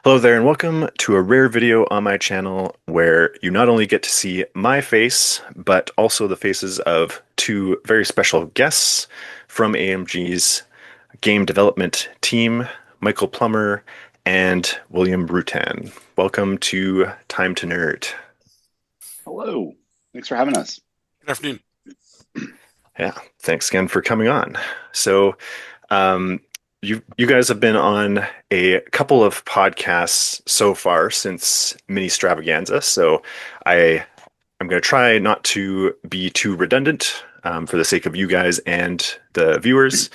Hello there, and welcome to a rare video on my channel where you not only get to see my face, but also the faces of two very special guests from AMG's game development team, Michael Plummer and William Rutan. Welcome to Time to Nerd. Hello. Thanks for having us. Good afternoon. Yeah, thanks again for coming on. So, um, you guys have been on a couple of podcasts so far since Mini Stravaganza, so I'm going to try not to be too redundant for the sake of you guys and the viewers.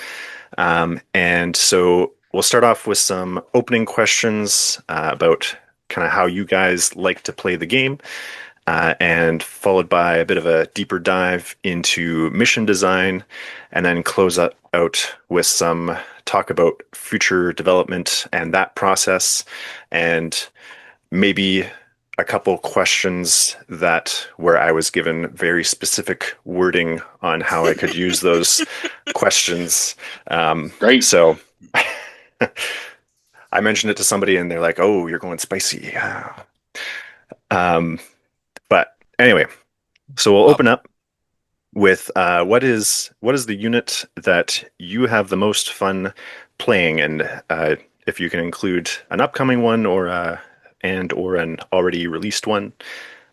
And so we'll start off with some opening questions about kind of how you guys like to play the game, and followed by a bit of a deeper dive into mission design, and then close out with some talk about future development and that process, and maybe a couple questions that where I was given very specific wording on how I could use those questions. Great. So I mentioned it to somebody and they're like, "Oh, you're going spicy." Um, but anyway, so we'll open up with what is the unit that you have the most fun playing, and if you can include an upcoming one or an already released one,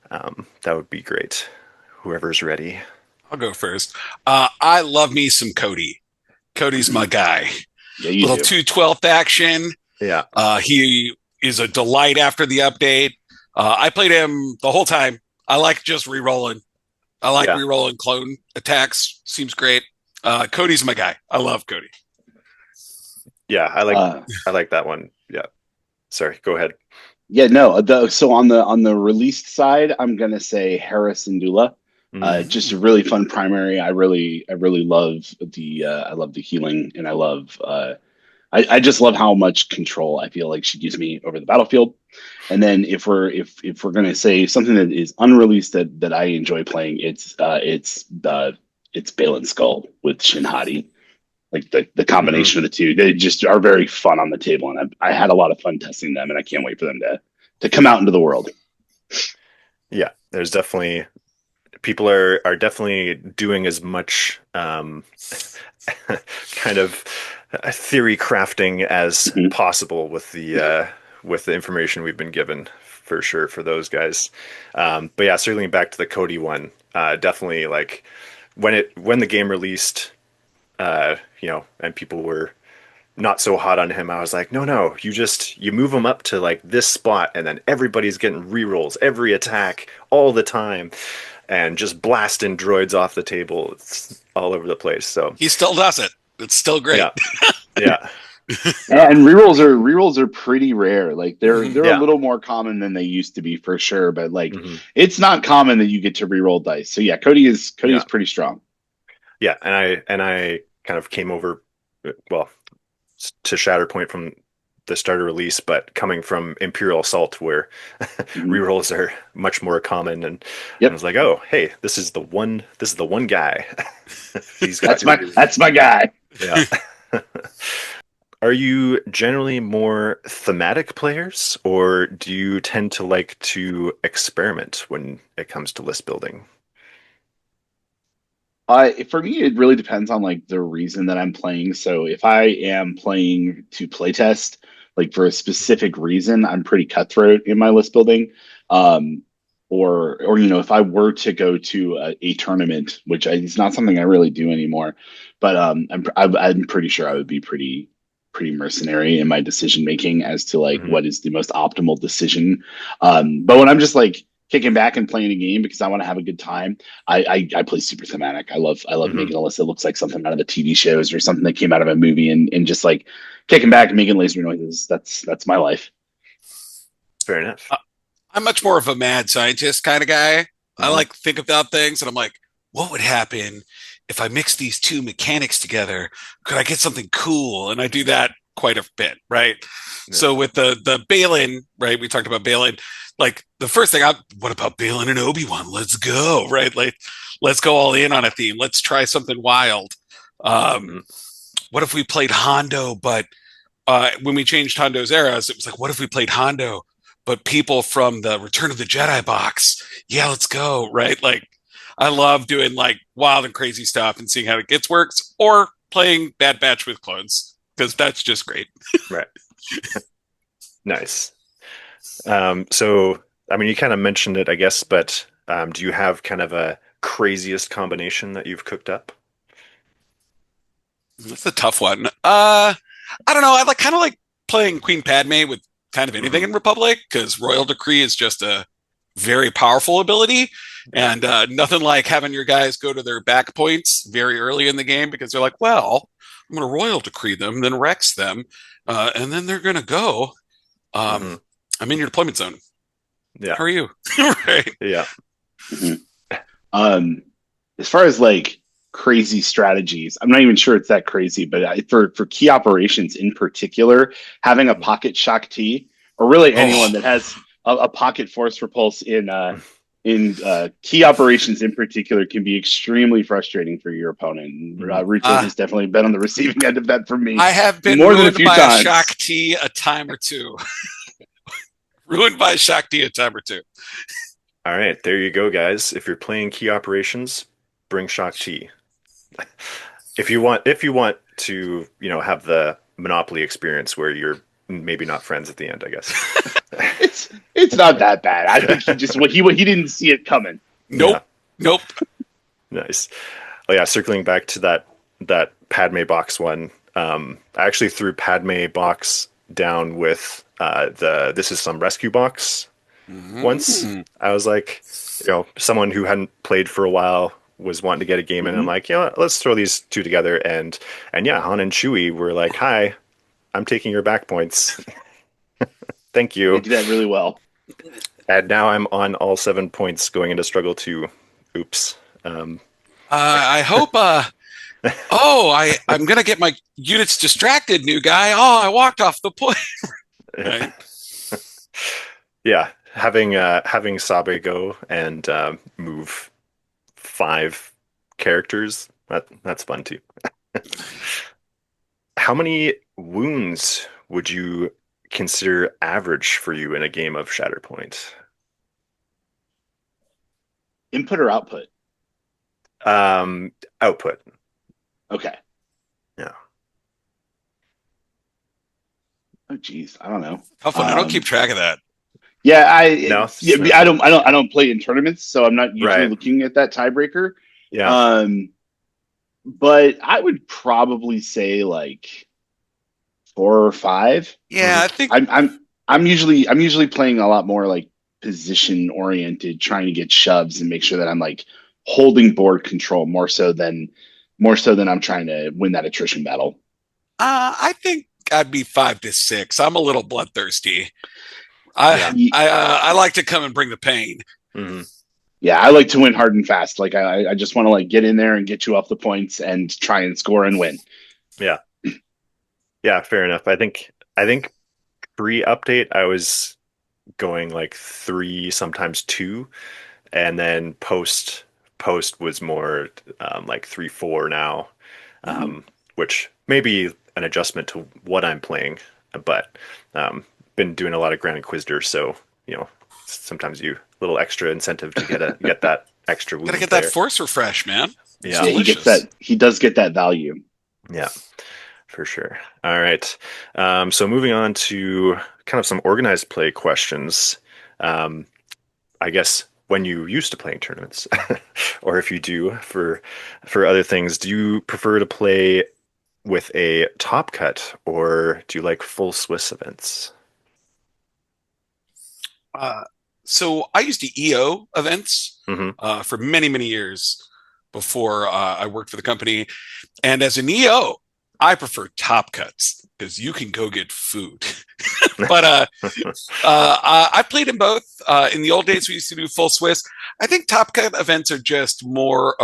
that would be great. Whoever's ready. I'll go first. I love me some Cody. Cody's my guy. Yeah, you Little do. 212th action. Yeah. He is a delight after the update. I played him the whole time. I like just re-rolling. I like re-rolling clone attacks. Seems great. Cody's my guy. I love Cody. Yeah, I like that one. Yeah. Sorry, go ahead. Yeah, no. So on the released side, I'm gonna say Harris and Dula. Just a really fun primary. I really love the healing, and I just love how much control I feel like she gives me over the battlefield. And then if we're gonna say something that is unreleased that I enjoy playing, it's Balin Skull with Shin Hati. Like the combination of the two, they just are very fun on the table, and I had a lot of fun testing them, and I can't wait for them to come out into the world. Yeah, there's definitely people are definitely doing as much kind of theory crafting as Mhm. possible with the information we've been given, for sure, for those guys. But yeah, circling back to the Cody one, definitely like when the game released, and people were not so hot on him, I was like, no, you move him up to like this spot, and then everybody's getting rerolls every attack all the time, and just blasting droids off the table. It's all over the place. So He still does it. It's still great. yeah, yeah, And rerolls are pretty rare. Like they're a yeah. little more common than they used to be for sure, but like hmm it's not common that you get to reroll dice. So yeah, Cody is Yeah, pretty strong. yeah. And I kind of came over, well, to Shatterpoint from the starter release, but coming from Imperial Assault, where Mhm. rerolls are much more common, and I Yep, was like, oh, hey, this is the one guy. He's got that's my guy. yeah. Are you generally more thematic players, or do you tend to like to experiment when it comes to list building? For me, it really depends on like the reason that I'm playing. So if I am playing to playtest, like for a specific reason, I'm pretty cutthroat in my list building. Um, or if I were to go to a tournament, which it's not something I really do anymore, but I'm pretty sure I would be pretty mercenary in my decision making as to like hmm what is the most optimal decision. But when I'm just like kicking back and playing a game because I want to have a good time, I play super thematic. I love hmm making a list that looks like something out of the TV shows or something that came out of a movie, and just like kicking back and making laser noises. That's my life. Fair enough. Uh, I'm much more of a mad scientist kind of guy. I hmm like to think about things, and I'm like, what would happen if I mix these two mechanics together? Could I get something cool? And I do that quite a bit, right? Yeah. So with the Balin, right? We talked about Balin. Like the first thing, what about Balin and Obi-Wan? Let's go, right? Like, let's go all in on a theme. Let's try something wild. Um, hmm what if we played Hondo, but when we changed Hondo's eras, it was like, what if we played Hondo, but people from the Return of the Jedi box? Yeah, let's go. Right. Like, I love doing like wild and crazy stuff and seeing how it gets works, or playing Bad Batch with clones, because that's just great. Right. Nice. So, I mean, you kind of mentioned it, I guess, but do you have kind of a craziest combination that you've cooked up? That's a tough one. I don't know. I like kind of like playing Queen Padme with kind of anything Hmm. in Republic, because Royal Decree is just a very powerful ability, Yeah. and nothing like having your guys go to their back points very early in the game, because they're like, well, I'm going to Royal Decree them, then Rex them, and then they're going to go. Um, Hmm. I'm in your deployment zone. Yeah. How are you? Right. Yeah. Mhm. Um, as far as like crazy strategies, I'm not even sure it's that crazy, but for key operations in particular, having a pocket shock T, or really anyone Oh, that has a pocket force repulse in key operations in particular can be extremely frustrating for your opponent. Mhm. Rutan has definitely been on the receiving end of that from me I have been more than a ruined few by a Shock times. T a time or two. Ruined by a Shock T a time or two. All right, there you go, guys. If you're playing key operations, bring Shock T. If you want to, have the Monopoly experience where you're maybe not friends at the end, I guess. It's not that bad. I think he didn't see it coming. Yeah, Nope. Nope. nice. Oh yeah, circling back to that Padme box one. I actually threw Padme box down with the This Is Some Rescue box once. Mm. I was like, someone who hadn't played for a while was wanting to get a game in. And I'm Hmm. like, let's throw these two together. And yeah, Han and Chewie were like, hi, I'm taking your back points. Thank They you. do that really well. And now I'm on all 7 points going into struggle 2. Oops. Um, I hope. Oh, I'm gonna get my units distracted, new guy. Oh, I walked off the point. Right. yeah, having Sabe go and move 5 characters, that's fun too. How many wounds would you consider average for you in a game of Shatterpoint? Input or output? Output. Okay. Yeah. Oh, geez, I don't know. Tough one. I don't keep track of that. Yeah, No, it's yeah, not I fun. don't play in tournaments, so I'm not usually Right. looking at that tiebreaker. Yeah. Um, but I would probably say like 4 or 5. Yeah, Hmm. I think. I'm usually playing a lot more like position oriented, trying to get shoves and make sure that I'm like holding board control more so than I'm trying to win that attrition battle. I think I'd be 5 to 6. I'm a little bloodthirsty. Yeah. I like to come and bring the pain. Hmm. Yeah, I like to win hard and fast. Like I just want to like get in there and get you off the points and try and score and win. Yeah. Yeah, fair enough. I think pre-update I was going like 3, sometimes 2, and then post was more like 3, 4 now, Mhm. um, which may be an adjustment to what I'm playing, but been doing a lot of Grand Inquisitor, so sometimes you little extra incentive to get that extra Gotta wound get that there. force refresh, man. It's Yeah, Yeah, delicious. he does get that value. yeah, for sure. All right, so moving on to kind of some organized play questions. Um, I guess when you used to playing tournaments, or if you do for other things, do you prefer to play with a top cut, or do you like full Swiss events? Uh, so I used to EO events Hmm. for many, many years before I worked for the company. And as an EO, I prefer top cuts because you can go get food. But I played in both. In the old days, we used to do full Swiss. I think top cut events are just more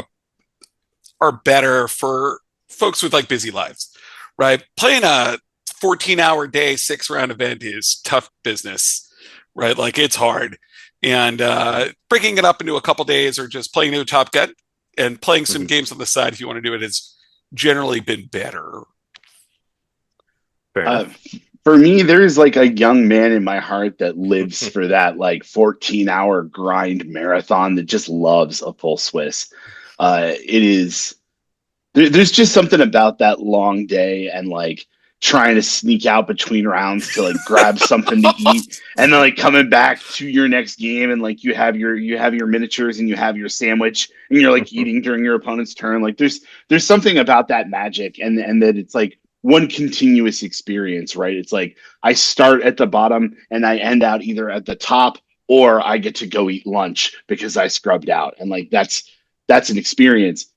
are better for folks with like busy lives, right? Playing a 14-hour day 6 round event is tough business, right? Like it's hard, and breaking it up into a couple days or just playing a top cut and playing some Hmm. games on the side if you want to do it has generally been better. Fair Uh, enough. for me, there's like a young man in my heart that lives for that like 14-hour grind marathon that just loves a full Swiss. It is there's just something about that long day and like trying to sneak out between rounds to like grab something to eat and then like coming back to your next game and like you have your miniatures and you have your sandwich and you're like eating during your opponent's turn. Like there's something about that magic and that it's like one continuous experience, right? It's like I start at the bottom and I end out either at the top or I get to go eat lunch because I scrubbed out. And like that's an experience.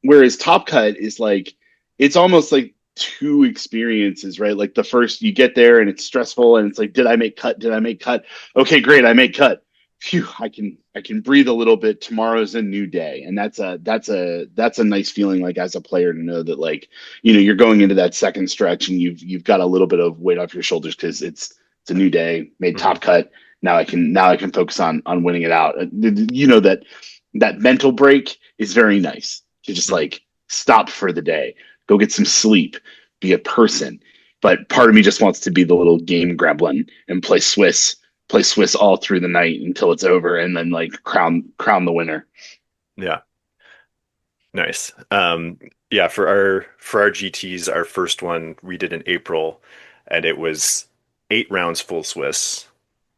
Whereas Top Cut is like it's almost like two experiences, right? Like the first you get there and it's stressful and it's like, did I make cut? Did I make cut? Okay, great, I made cut. Phew, I can breathe a little bit. Tomorrow's a new day. And that's a nice feeling like as a player to know that like, you're going into that second stretch and you've got a little bit of weight off your shoulders because it's a new day, made Hmm. Top Cut. Now I can focus on winning it out. That mental break is very nice to just Hmm. like stop for the day, go get some sleep, be a person. But part of me just wants to be the little game gremlin and play Swiss all through the night until it's over, and then like crown the winner. Yeah. Nice. Yeah, for our GTs, our first one we did in April, and it was 8 rounds full Swiss.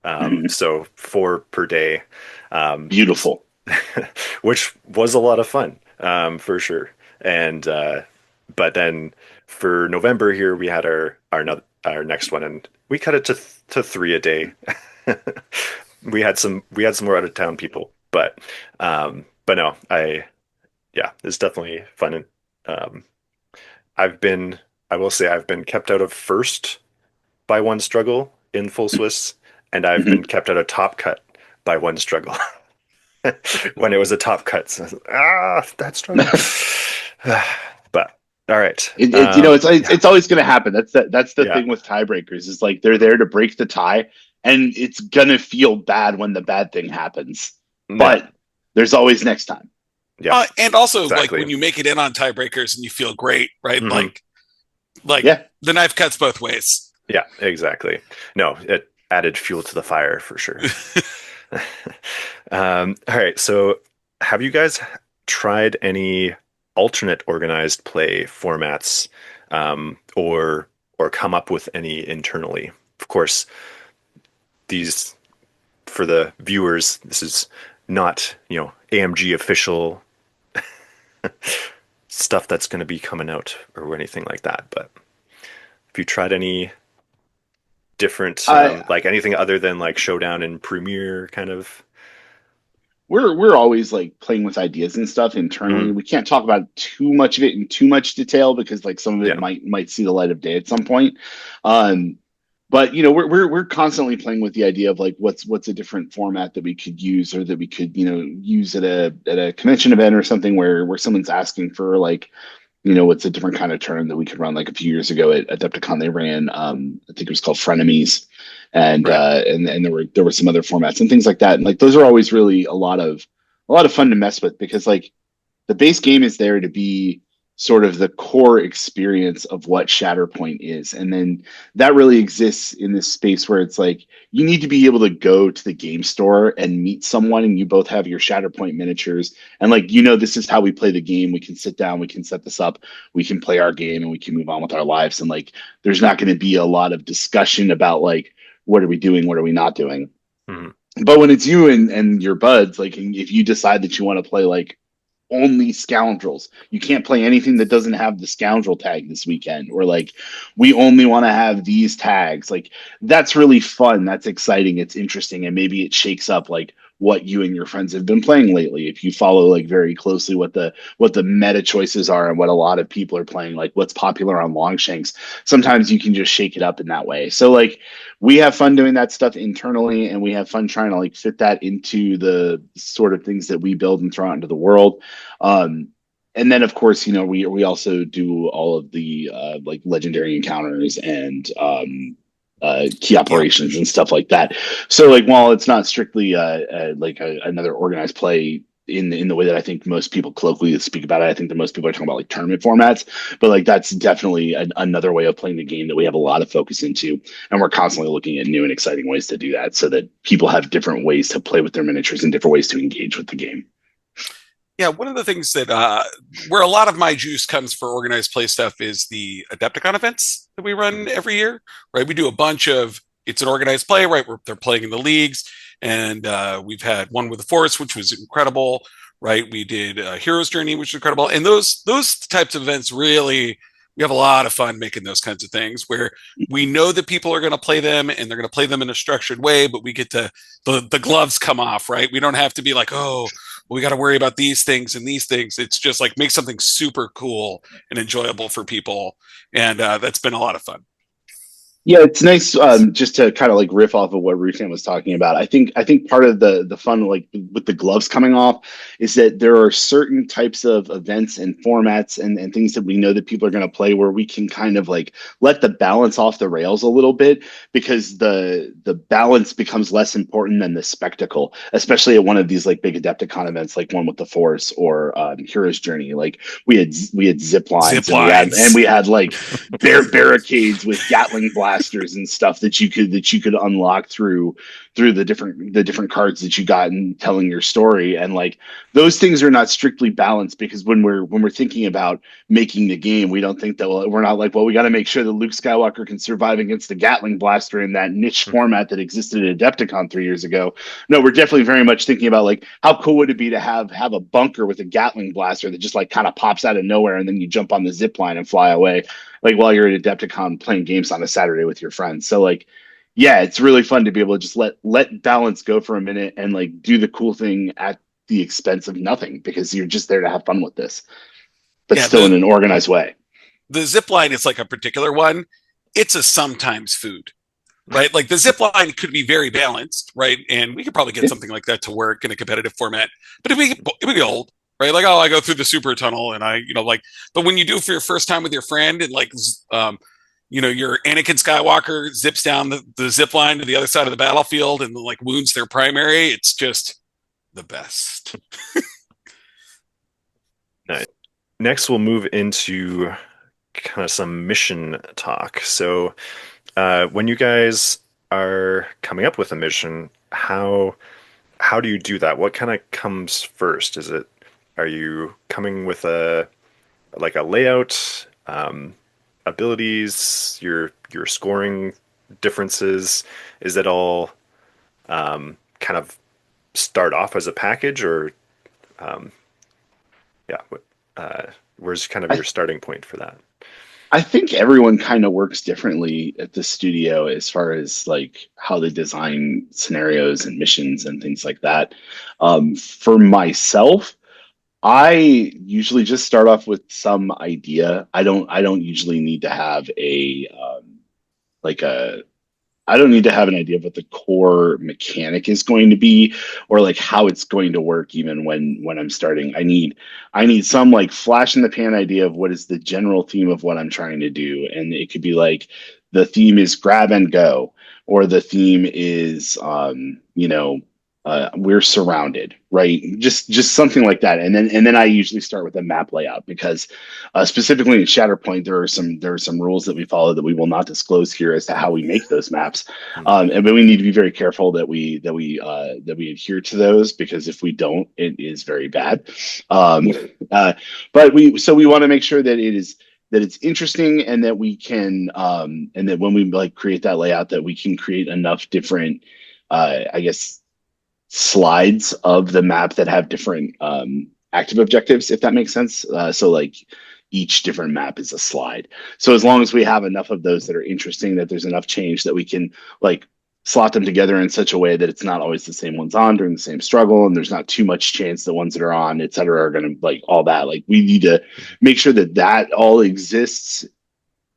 Mhm. So 4 per day. Um, Beautiful. which was a lot of fun, for sure. And but then for November here, we had our next one, and we cut it to 3 a day. We had some more out of town people, but no, yeah, it's definitely fun. And um, I've been I will say I've been kept out of first by one struggle in full Swiss, and I've been Mhm. kept out of top cut by one struggle. When it was a top cut. So, that struggle. But all right. It's always going to happen. That's the Yeah. thing with tiebreakers. Is like they're there to break the tie, and it's gonna feel bad when the bad thing happens. Yeah. But there's always next time. Yeah. And also, like Exactly. when you make it in on tiebreakers and you feel great, right? Hmm. Like Yeah. the knife cuts both ways. Yeah, exactly. No, it added fuel to the fire for sure. All right. So have you guys tried any alternate organized play formats, or come up with any internally? Of course, these for the viewers, this is not, AMG official stuff that's going to be coming out or anything like that. But have you tried any different, I like anything other than like Showdown and Premiere kind of? we're always like playing with ideas and stuff internally. Mm, We can't talk about too much of it in too much detail because like some of it yeah. might see the light of day at some point. Um, but we're constantly playing with the idea of like what's a different format that we could use or that we could use at a convention event or something where someone's asking for like what's a different kind of term that we could run. Like a few years ago at Adepticon, they ran I think it was called Frenemies, and Right. there were some other formats and things like that. And like those are always really a lot of fun to mess with because like the base game is there to be sort of the core experience of what Shatterpoint is. And then that really exists in this space where it's like you need to be able to go to the game store and meet someone and you both have your Shatterpoint miniatures. And like, this is how we play the game. We can sit down, we can set this up, we can play our game and we can move on with our lives. And like, there's not going to be a lot of discussion about like, what are we doing? What are we not doing? Mhm. But when it's you and your buds, like if you decide that you want to play like only scoundrels. You can't play anything that doesn't have the scoundrel tag this weekend, or like we only want to have these tags. Like that's really fun. That's exciting. It's interesting, and maybe it shakes up like what you and your friends have been playing lately. If you follow like very closely what the meta choices are and what a lot of people are playing, like what's popular on Longshanks, sometimes you can just shake it up in that way. So like we have fun doing that stuff internally, and we have fun trying to like fit that into the sort of things that we build and throw out into the world. um, and then of course, we also do all of the like legendary encounters and key Key operations and operations. stuff like that. So like while it's not strictly like another organized play in the way that I think most people colloquially speak about it. I think that most people are talking about like tournament formats, but like that's definitely another way of playing the game that we have a lot of focus into, and we're constantly looking at new and exciting ways to do that, so that people have different ways to play with their miniatures and different ways to engage with the game. Yeah, one of the things that where a lot of my juice comes for organized play stuff is the Adepticon events that we run every year, right? We do a bunch of it's an organized play, right? Where they're playing in the leagues, and we've had one with the Force, which was incredible, right? We did Hero's Journey, which was incredible, and those types of events really we have a lot of fun making those kinds of things where we know that people are going to play them and they're going to play them in a structured way, but we get to the gloves come off, right? We don't have to be like, oh, we got to worry about these things and these things. It's just like make something super cool and enjoyable for people, and that's been a lot of fun. Yeah, it's nice just to kind of like riff off of what Rutan was talking about. I think part of the fun, like with the gloves coming off, is that there are certain types of events and formats and things that we know that people are going to play where we can kind of like let the balance off the rails a little bit, because the balance becomes less important than the spectacle, especially at one of these like big Adepticon events, like one with the Force or Hero's Journey. Like we had zip lines, Zip and lines. we had like barricades with Gatling blasters and stuff that you could unlock through the different cards that you got in telling your story. And like those things are not strictly balanced, because when we're thinking about making the game, we don't think that, well, we're not like, well, we got to make sure that Luke Skywalker can survive against the Gatling blaster in that niche format that existed at Adepticon 3 years ago. No, we're definitely very much thinking about like how cool would it be to have a bunker with a Gatling blaster that just like kind of pops out of nowhere, and then you jump on the zip line and fly away, like while you're at Adepticon playing games on a Saturday with your friends. So like, yeah, it's really fun to be able to just let balance go for a minute and like do the cool thing at the expense of nothing, because you're just there to have fun with this, but Yeah, still in an organized way. the zip line is like a particular one. It's a sometimes food, right? Like the zip line could be very balanced, right? And we could probably get Yeah. something like that to work in a competitive format, but it would be old, right? Like, oh, I go through the super tunnel and like, but when you do it for your first time with your friend and like, your Anakin Skywalker zips down the zip line to the other side of the battlefield and like wounds their primary, it's just the best. Nice. Next, we'll move into kind of some mission talk. So, when you guys are coming up with a mission, how do you do that? What kind of comes first? Are you coming with a layout, abilities, your scoring differences? Is it all kind of start off as a package, or um, yeah, where's kind of I your starting point for that? I think everyone kind of works differently at the studio as far as like how they design scenarios and missions and things like that. For myself, I usually just start off with some idea. I don't usually need to have like a I don't need to have an idea of what the core mechanic is going to be, or like how it's going to work even when I'm starting. I need some like flash in the pan idea of what is the general theme of what I'm trying to do. And it could be like the theme is grab and go, or the theme is we're surrounded, right? Just something like that. And then I usually start with a map layout, because specifically in Shatterpoint, there are some rules that we follow that we will not disclose here as to how we make those maps. And but we need to be very careful that we adhere to those, because if we don't, it is very bad. Um, uh, but we want to make sure that it's interesting, and that we can and that when we like create that layout, that we can create enough different I guess slides of the map that have different active objectives, if that makes sense. So like each different map is a slide. So as long as we have enough of those that are interesting, that there's enough change that we can like slot them together in such a way that it's not always the same ones on during the same struggle, and there's not too much chance the ones that are on, et cetera, are going to like all that. Like we need to make sure that all exists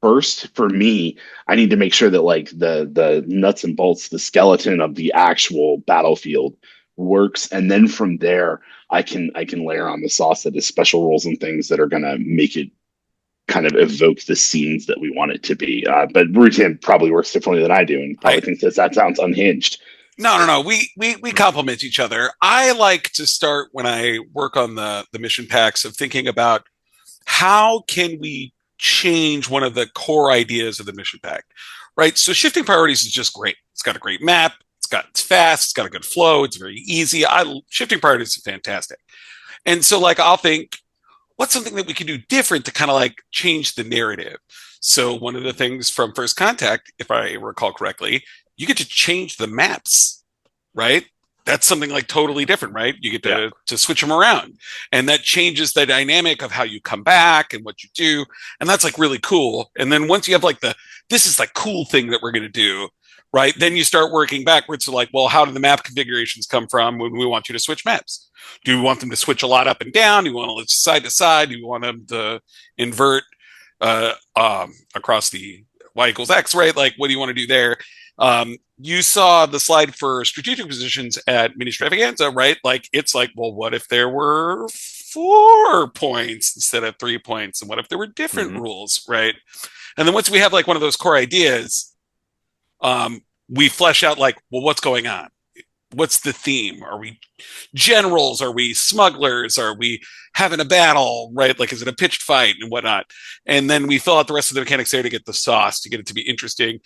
first. For me, I need to make sure that like the nuts and bolts, the skeleton of the actual battlefield works, and then from there I can layer on the sauce that is special rules and things that are going to make it kind of evoke the scenes that we want it to be. But Rutan probably works differently than I do, and probably I thinks that sounds unhinged. No. We complement each other. I like to start when I work on the mission packs of thinking about how can we change one of the core ideas of the mission pack, right? So shifting priorities is just great. It's got a great map. It's fast. It's got a good flow. It's very easy. Shifting priorities is fantastic. And so like I'll think, what's something that we can do different to kind of like change the narrative? So one of the things from First Contact, if I recall correctly, you get to change the maps, right? That's something like totally different, right? You get Yeah. to switch them around, and that changes the dynamic of how you come back and what you do, and that's like really cool. And then once you have like the this is like cool thing that we're going to do, right? Then you start working backwards to like, well, how do the map configurations come from when we want you to switch maps? Do we want them to switch a lot up and down? Do you want to side to side? Do you want them to invert across the y equals x, right? Like, what do you want to do there? You saw the slide for strategic positions at Mini Stravaganza, right? Like, it's like, well, what if there were 4 points instead of 3 points? And what if there were different Hmm. rules, right? And then once we have like one of those core ideas, we flesh out like, well, what's going on? What's the theme? Are we generals? Are we smugglers? Are we having a battle? Right? Like, is it a pitched fight and whatnot? And then we fill out the rest of the mechanics there to get the sauce, to get it to be interesting.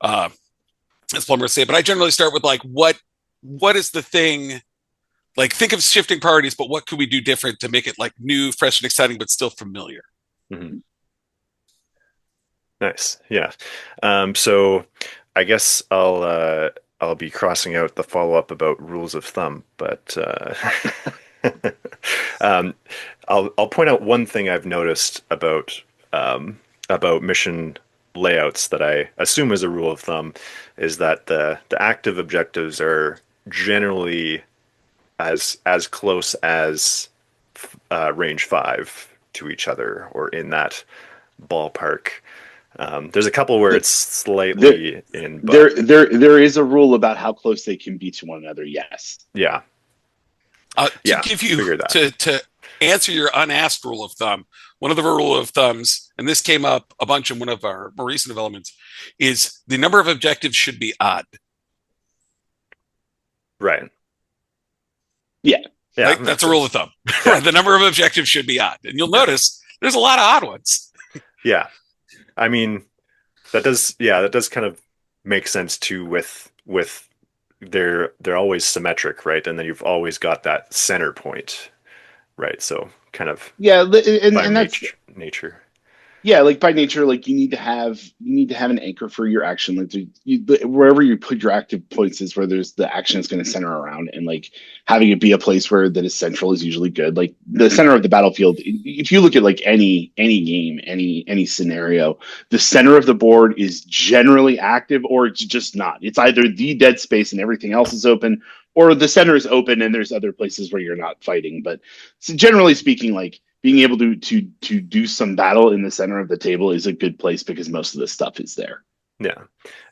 Uh, as Plummer say, but I generally start with like, what is the thing? Like, think of shifting priorities, but what could we do different to make it like new, fresh, and exciting, but still familiar? Hmm. Nice. Yeah. So I guess I'll be crossing out the follow-up about rules of thumb, but um, I'll point out one thing I've noticed about mission layouts that I assume is a rule of thumb is that the active objectives are generally as close as range five to each other or in that ballpark. There's a couple where it's There, slightly in, but there is a rule about how close they can be to one another. Yes. yeah, To yeah, give you figure that. to answer your unasked rule of thumb, one of the rule of thumbs, and this came up a bunch in one of our more recent developments, is the number of objectives should be odd. Right. Yeah. Yeah, Right, makes that's a rule of sense. thumb. Yeah, Right, the number of objectives should be odd, and you'll yeah, notice there's a lot of odd ones. yeah. I mean, that does kind of make sense too with they're always symmetric, right? And then you've always got that center point, right? So kind of Yeah, and by and that's nature. yeah, like by nature, like you need to have an anchor for your action. Like wherever you put your active points is where there's the action is going to center around, and like having it be a place where that is central is usually good. Like the center of the battlefield. If you look at like any game, any scenario, the center of the board is generally active or it's just not. It's either the dead space and everything else is open, or the center is open and there's other places where you're not fighting. But so generally speaking, like being able to do some battle in the center of the table is a good place because most of the stuff is there. Yeah.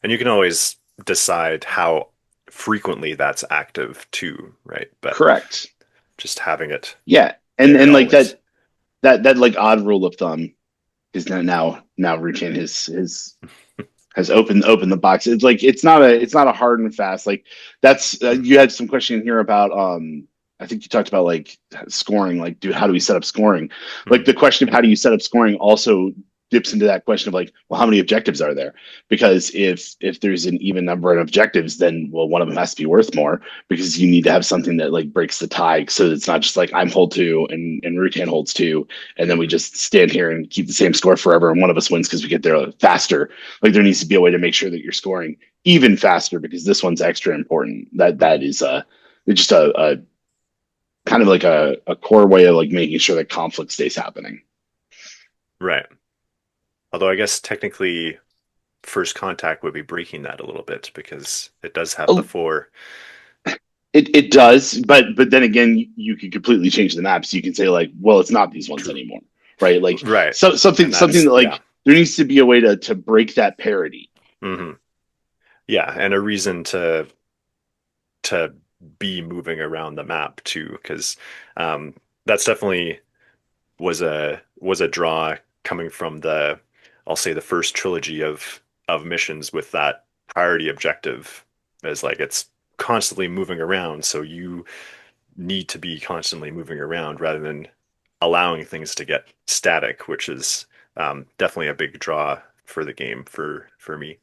And you can always decide how frequently that's active too, right? But Correct. just having it Yeah, and there like always. that like odd rule of thumb is now Rutan has opened the box. It's like it's not a hard and fast like that's you had some question here about I think you talked about like scoring like do how do we set up scoring like Mhm. the question of how do you set up scoring also dips into that question of like well how many objectives are there because if there's an even number of objectives then well one of them has to be worth more because you need to have something that like breaks the tie so it's not just like I'm hold two and Rutan holds two and then we Mhm. just stand here and keep the same score forever and one of us wins because we get there faster like there needs to be a way to make sure that you're scoring even faster because this one's extra important. That Mhm. is just a kind of like a core way of like making sure that conflict stays happening. Right. Although I guess technically first contact would be breaking that a little bit because it does have the Oh, four. it does, but then again, you could completely change the maps. You can say like, well, it's not these ones True. anymore, right? Like Right. so And something that's that yeah. like there needs to be a way to break that parity. Hmm. Yeah, and a reason to be moving around the map too, because that's definitely was a draw coming from the I'll say the first trilogy of missions with that priority objective as like constantly moving around, so you need to be constantly moving around rather than allowing things to get static, which is definitely a big draw for the game for me.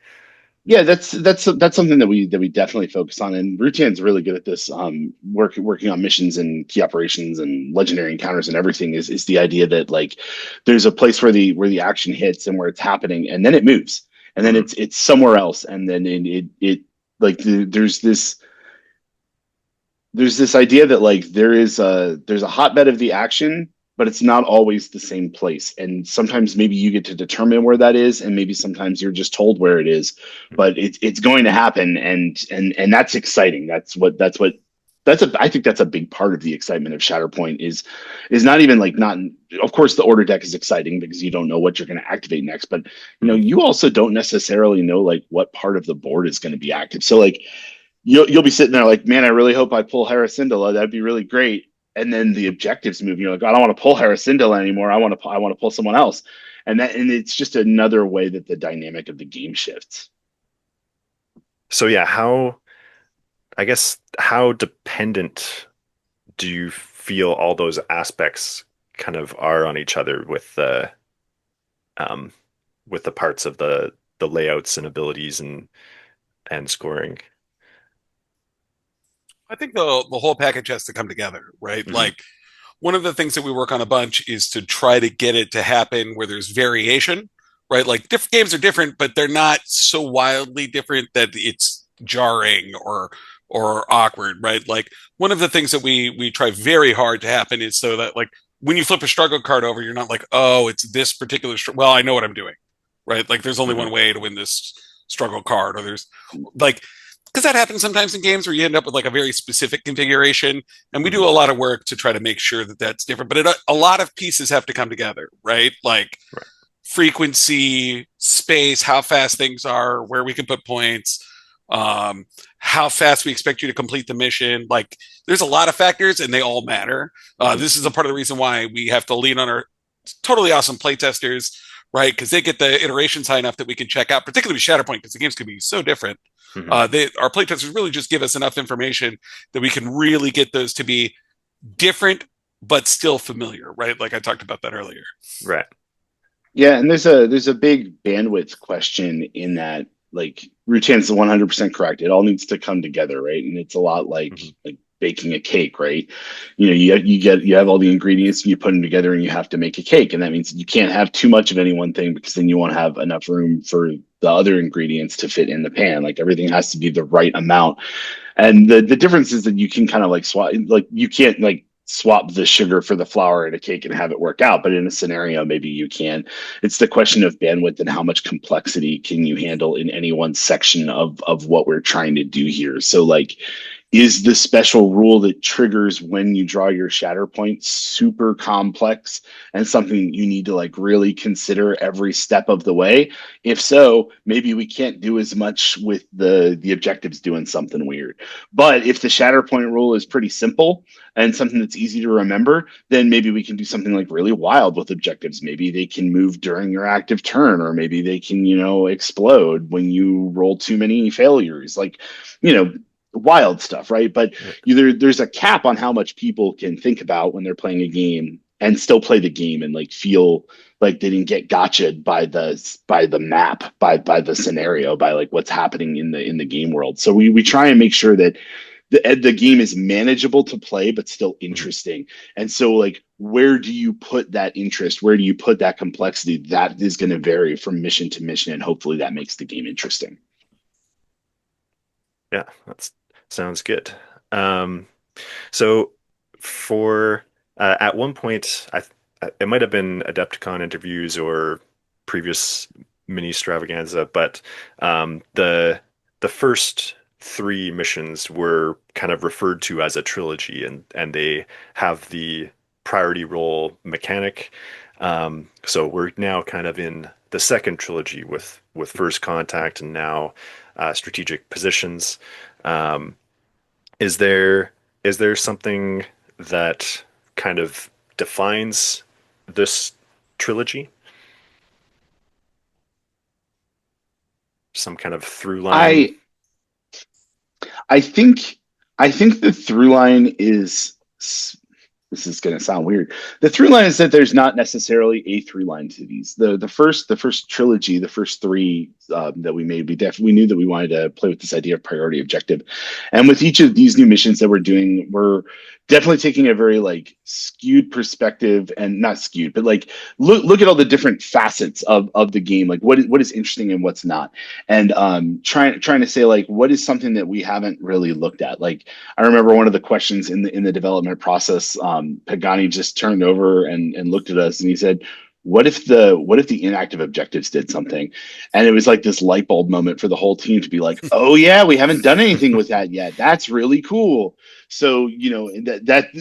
Yeah, that's something that we definitely focus on, and Rutan's really good at this. Working on missions and key operations and legendary encounters and everything is the idea that like there's a place where the action hits and where it's happening, and then it moves, and then Hmm. it's somewhere else, and then it like there's this idea that like there's a hotbed of the action, but it's not always the same place. And sometimes maybe you get to determine where that is, and maybe sometimes you're just told where it is. Hmm. But it's going to happen, and that's exciting. That's what I think that's a big part of the excitement of Shatterpoint is not even like not of course the order deck is exciting because you don't know what you're going to activate next, but Hmm. you also don't necessarily know like what part of the board is going to be active. So like you'll be sitting there like, man, I really hope I pull Harrisindala. That'd be really great. And then the objectives move. You're like, I don't want to pull Harrisindala anymore. I want to pull someone else. And it's just another way that the dynamic of the game shifts. So yeah, I guess how dependent do you feel all those aspects kind of are on each other um, with the parts of the layouts and abilities and scoring? I think the whole package has to come together, right? Hmm. Like one of the things that we work on a bunch is to try to get it to happen where there's variation, right? Like different games are different, but they're not so wildly different that it's jarring or awkward, right? Like one of the things that we try very hard to happen is so that like when you flip a struggle card over, you're not like, oh, it's this particular. Well, I know what I'm doing, right? Like there's only Hmm. one way to win this struggle card, or there's like because that happens sometimes in games where you end up with like a very specific configuration, and we Hmm. do a lot of work to try to make sure that that's different, but a lot of pieces have to come together, right? Like Right. frequency, space, how fast things are, where we can put points, um, how fast we expect you to complete the mission. Like there's a lot of factors and they all matter. Hmm. This is a part of the reason why we have to lean on our totally awesome playtesters, right? Because they get the iterations high enough that we can check out, particularly with Shatterpoint, because the games can be so different. Hmm. Our playtesters really just give us enough information that we can really get those to be different but still familiar, right? Like I talked about that earlier. Right. Yeah, and there's a big bandwidth question in that like Rutan's 100% correct. It all needs to come together, right? And it's a lot Hmm. like baking a cake, right? You have all the ingredients and you put them together and you have to make a cake, and that means you can't have too much of any one thing because then you won't have enough room for the other ingredients to fit in the pan. Like everything has to be the right amount. And the difference is that you can kind of like swap, like you can't like swap the sugar for the flour in a cake and have it work out. But in a scenario, maybe you can. It's the question of bandwidth and how much complexity can you handle in any one section of what we're trying to do here. So like is the special rule that triggers when you draw your shatter point super complex and something you need to like really consider every step of the way? If so, maybe we can't do as much with the objectives doing something weird. But if the shatter point rule is pretty simple and something that's easy to remember, then maybe we can do something like really wild with objectives. Maybe they can move during your active turn, or maybe they can, explode when you roll too many failures. Like, you know, wild stuff, right? But Right. there's a cap on how much people can think about when they're playing a game and still play the game and like feel like they didn't get gotcha'd by the map, by the scenario, by like what's happening in the game world. So we try and make sure that the game is manageable to play but still Hmm. interesting. And so like where do you put that interest? Where do you put that complexity? That is going to vary from mission to mission, and hopefully that makes the game interesting. Yeah, that sounds good. Um, so for at one point, it might have been Adepticon interviews or previous mini extravaganza, but the first three missions were kind of referred to as a trilogy, and they have the priority roll mechanic. So we're now kind of in the second trilogy with First Contact and now strategic positions. Um, is there is there something that kind of defines this trilogy? Some kind of through line? I I think I think the through line is this is going to sound weird. The through line is that there's not necessarily a through line to these. The first trilogy, the first three that we made, we knew that we wanted to play with this idea of priority objective, and with each of these new missions that we're doing, we're definitely taking a very like skewed perspective, and not skewed, but like look at all the different facets of the game, like what is interesting and what's not, and trying to say like what is something that we haven't really looked at. Like I remember one of the questions in the development process, Pagani just turned over and looked at us and he said, what if the inactive objectives did something? And it was like this light bulb moment for the whole team to be like, oh yeah, we haven't done anything with that yet. That's really cool. So,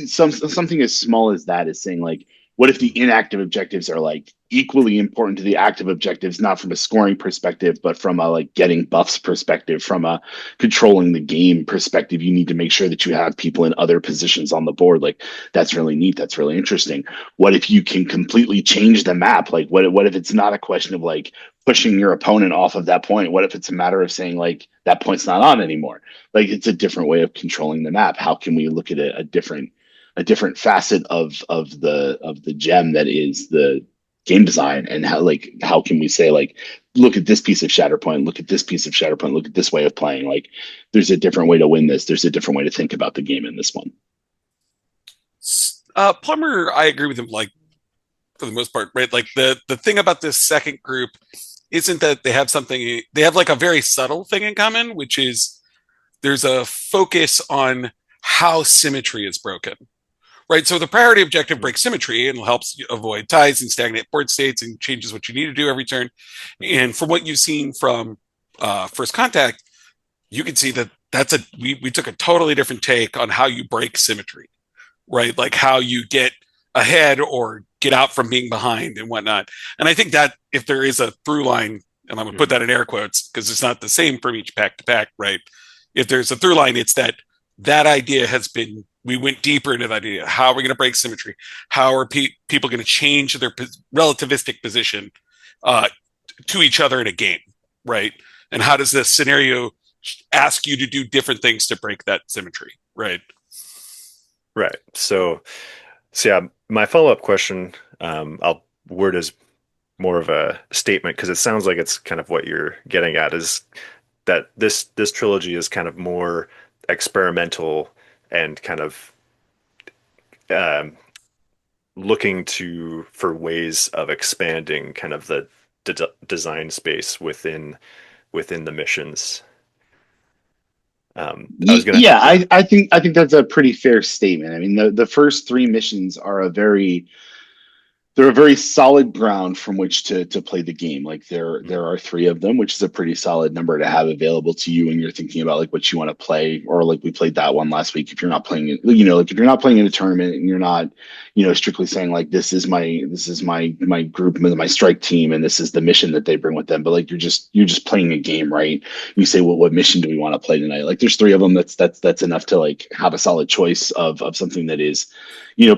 something as small as that is saying like, what if the inactive objectives are like equally important to the active objectives, not from a scoring perspective, but from a like getting buffs perspective, from a controlling the game perspective? You need to make sure that you have people in other positions on the board. Like that's really neat. That's really interesting. What if you can completely change the map? Like what if it's not a question of like pushing your opponent off of that point? What if it's a matter of saying like that point's not on anymore? Like it's a different way of controlling the map. How can we look at it a different facet of the gem that is the game design, and how can we say like, look at this piece of Shatterpoint, look at this piece of Shatterpoint, look at this way of playing. Like there's a different way to win this. There's a different way to think about the game in this one. Plummer, I agree with him, like for the most part, right? Like the thing about this second group isn't that they have like a very subtle thing in common, which is there's a focus on how symmetry is broken. Right, so the priority objective breaks symmetry and helps you avoid ties and stagnate board states and changes what you need to do every turn. And from what you've seen from First Contact, you can see that we took a totally different take on how you break symmetry, right? Like how you get ahead or get out from being behind and whatnot. And I think that if there is a through line, and I'm going to put that in air quotes because it's not the same from each pack to pack, right? If there's a through line, it's that idea has been, we went deeper into that idea. How are we going to break symmetry? How are people going to change their relativistic position to each other in a game, right? And how does this scenario ask you to do different things to break that symmetry, right? Right. So yeah, my follow-up question, I'll word as more of a statement because it sounds like it's kind of what you're getting at, is that this trilogy is kind of more experimental and kind of um, looking for ways of expanding kind of the design space within the missions. I was gonna, Yeah, yeah. I think that's a pretty fair statement. I mean, the first three missions are they're a very solid ground from which to play the game. Like there are three of them, which is a pretty solid number to have available to you when you're thinking about like what you want to play. Or like we played that one last week. If you're not playing it, like if you're not playing in a tournament and you're not, strictly saying like this is my group, my strike team, and this is the mission that they bring with them. But like you're just playing a game, right? You say, well, what mission do we want to play tonight? Like there's three of them. That's enough to like have a solid choice of something that is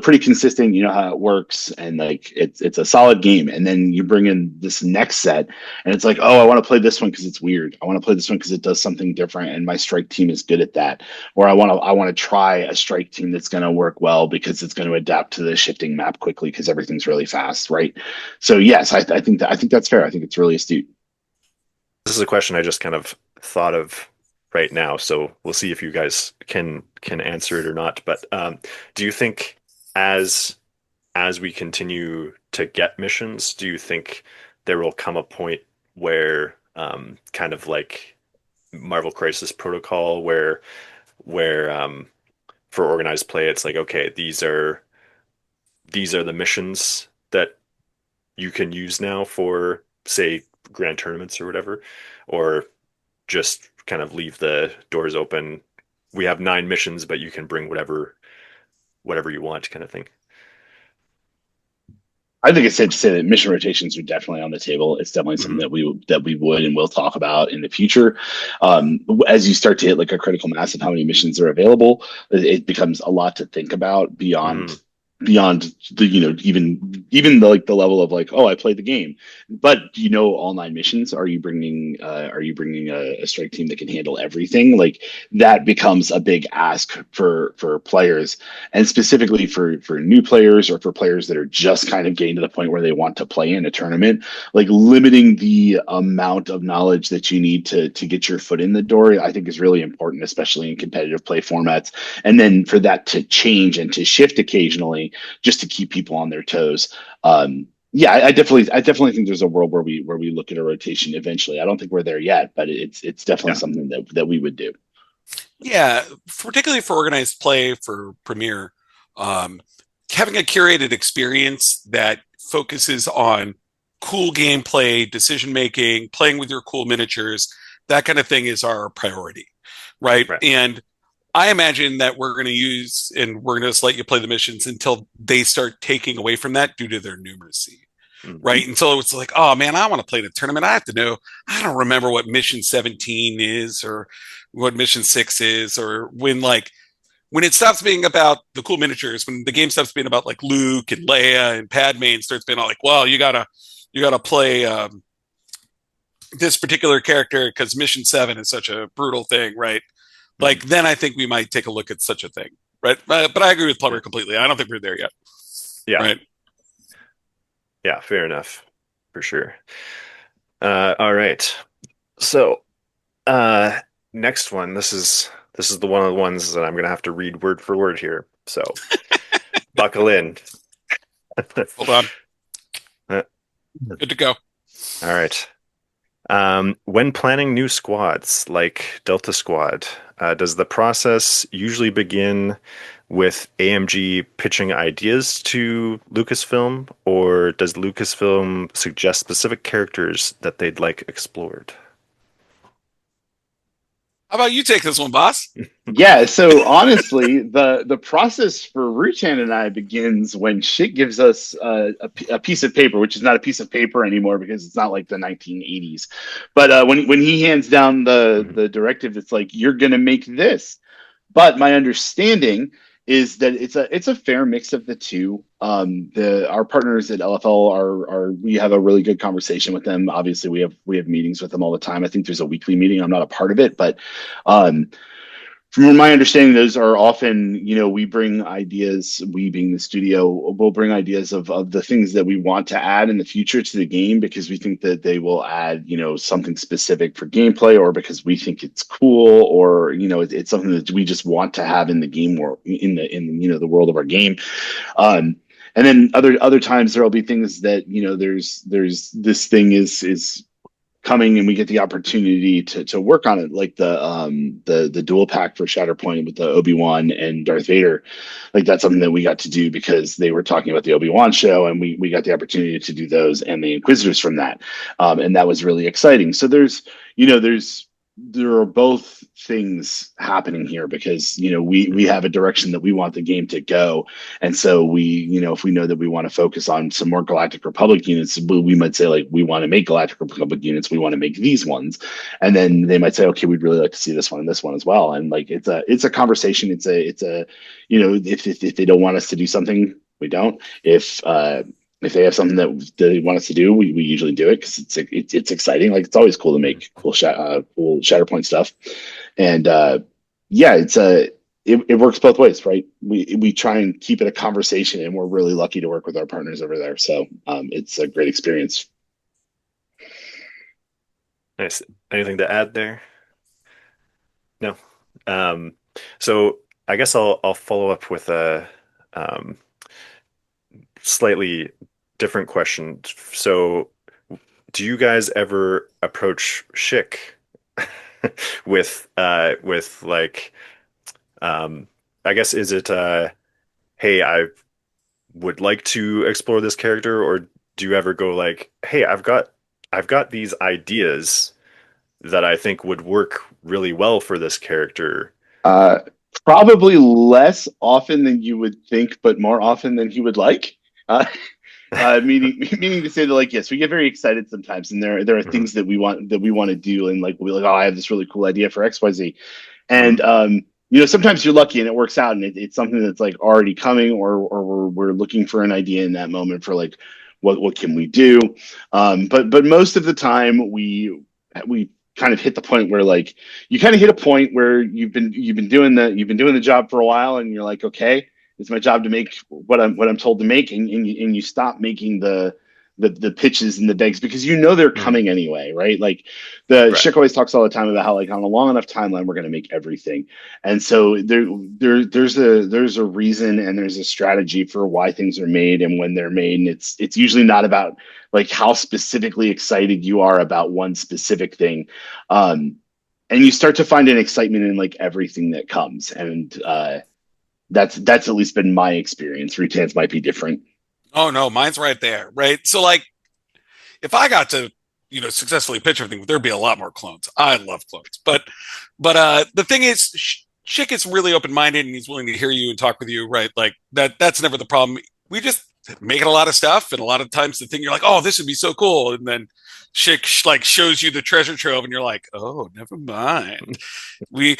pretty consistent. You know how it works, and like it's a solid game. And then you bring in this next set, and it's like, oh, I want to play this one because it's weird. I want to play this one because it does something different, and my strike team is good at that. Or I want to try a strike team that's going to work well because it's going to adapt to the shifting map quickly because everything's really fast, right? So yes, I think that's fair. I think it's really astute. This is a question I just kind of thought of right now, so we'll see if you guys can answer it or not. But do you think as as we continue to get missions, do you think there will come a point where kind of like Marvel Crisis Protocol, where for organized play, it's like, okay, these are the missions that you can use now for, say, grand tournaments or whatever, or just kind of leave the doors open. We have 9 missions, but you can bring whatever you want, kind of thing. I think it's safe to say that mission rotations are definitely on the table. It's definitely something Hmm. that we would and will talk about in the future. As you start to hit like a critical mass of how many missions are available, it becomes a lot to think about Hmm. beyond beyond the even the level of like, oh, I played the game, but all nine missions? Are you bringing a strike team that can handle everything? Like that becomes a big ask for players, and specifically for new players or for players that are just kind of getting to the point where they want to play in a tournament. Like limiting the amount of knowledge that you need to get your foot in the door, I think is really important, especially in competitive play formats. And then for that to change and to shift occasionally, just to keep people on their toes. Yeah, I definitely think there's a world where we look at a rotation eventually. I don't think we're there yet, but it's definitely Yeah. something that we would do. Yeah, particularly for organized play for Premiere, um, having a curated experience that focuses on cool gameplay, decision making, playing with your cool miniatures, that kind of thing is our priority, right? Right. And I imagine that we're going to use and we're going to just let you play the missions until they start taking away from that due to their numeracy, Mhm. right? And so it's like, oh man, I want to play the tournament. I have to know. I don't remember what mission 17 is or what mission 6 is, or when it stops being about the cool miniatures, when the game stops being about like Luke and Leia and Padme and starts being all like, well, you gotta play this particular character because mission 7 is such a brutal thing, right? Mhm. Like then I think we might take a look at such a thing, right? But I agree with Yeah. Plummer completely. I don't think we're there yet, Yeah. right? Yeah. Fair enough. For sure. All right. So, uh, next one. This is the one of the ones that I'm gonna have to read word for word here. So, buckle in. Hold on, Uh, good to go. All right. When planning new squads like Delta Squad, does the process usually begin with AMG pitching ideas to Lucasfilm, or does Lucasfilm suggest specific characters that they'd like explored? How about you take this one, boss? Yeah, so honestly, the process for Rutan and I begins when shit gives us a piece of paper, which is not a piece of paper anymore because it's not like the 1980s. But when he hands down the Mhm. the directive, it's like you're gonna make this. But my understanding is that it's a fair mix of the two. The Our partners at LFL are we have a really good conversation with them. Obviously, we have meetings with them all the time. I think there's a weekly meeting. I'm not a part of it, but um, from my understanding, those are often, we bring ideas, we being the studio, will bring ideas of the things that we want to add in the future to the game because we think that they will add, something specific for gameplay or because we think it's cool or, it's something that we just want to have in the game or in the world of our game. Um, and then other times there'll be things that, there's this thing is coming and we get the opportunity to work on it, like the dual pack for Shatterpoint with the Obi-Wan and Darth Vader. Like that's something that we got to do because they were talking about the Obi-Wan show and we got the opportunity to do those and the Inquisitors from that. And that was really exciting. So there are both things happening here because we Mhm. have a direction that we want the game to go, and so if we know that we want to focus on some more Galactic Republic units, we might say like we want to make Galactic Republic units, we want to make these ones, and then they might say, okay, we'd really like to see this one and this one as well, and like it's a conversation. It's a if they don't want us to do something, we don't. If they have something that they want us to do, we usually do it because it's exciting. Like it's always cool to make cool Shatterpoint stuff, and yeah, it works both ways, right? We try and keep it a conversation, and we're really lucky to work with our partners over there. So it's a great experience. Nice. Anything to add there? No. Um, so I guess I'll follow up with a um, slightly different question. So, do you guys ever approach Schick with like I guess is it hey, I would like to explore this character, or do you ever go like, hey, I've got these ideas that I think would work really well for this character. Uh, Probably less often than you would think, but more often than he would like. Uh, meaning to say that like yes, we get very excited sometimes, and there are Mhm. things that we want to do, and like we're like, oh, I have this really cool idea for XYZ. And Mhm. sometimes you're lucky and it works out, and it's something that's like already coming, or we're looking for an idea in that moment for like what can we do. But most of the time we kind of hit the point where like you kind of hit a point where you've been doing the job for a while, and you're like, okay, it's my job to make what I'm told to make, and you stop making the pitches and the begs because they're Mm, coming anyway, right? Like the right. Schick always talks all the time about how like on a long enough timeline we're going to make everything, and so there's a reason and there's a strategy for why things are made and when they're made, and it's usually not about like how specifically excited you are about one specific thing, and you start to find an excitement in like everything that comes, and that's at least been my experience. Rutan's might be different. Oh no, mine's right there, right? So like if I got to, successfully pitch everything, there'd be a lot more clones. I love clones. But the thing is, Schick is really open minded and he's willing to hear you and talk with you, right? Like that's never the problem. We just making a lot of stuff, and a lot of times the thing you're like, oh, this would be so cool, and then Schick like shows you the treasure trove and you're like, oh, never mind. We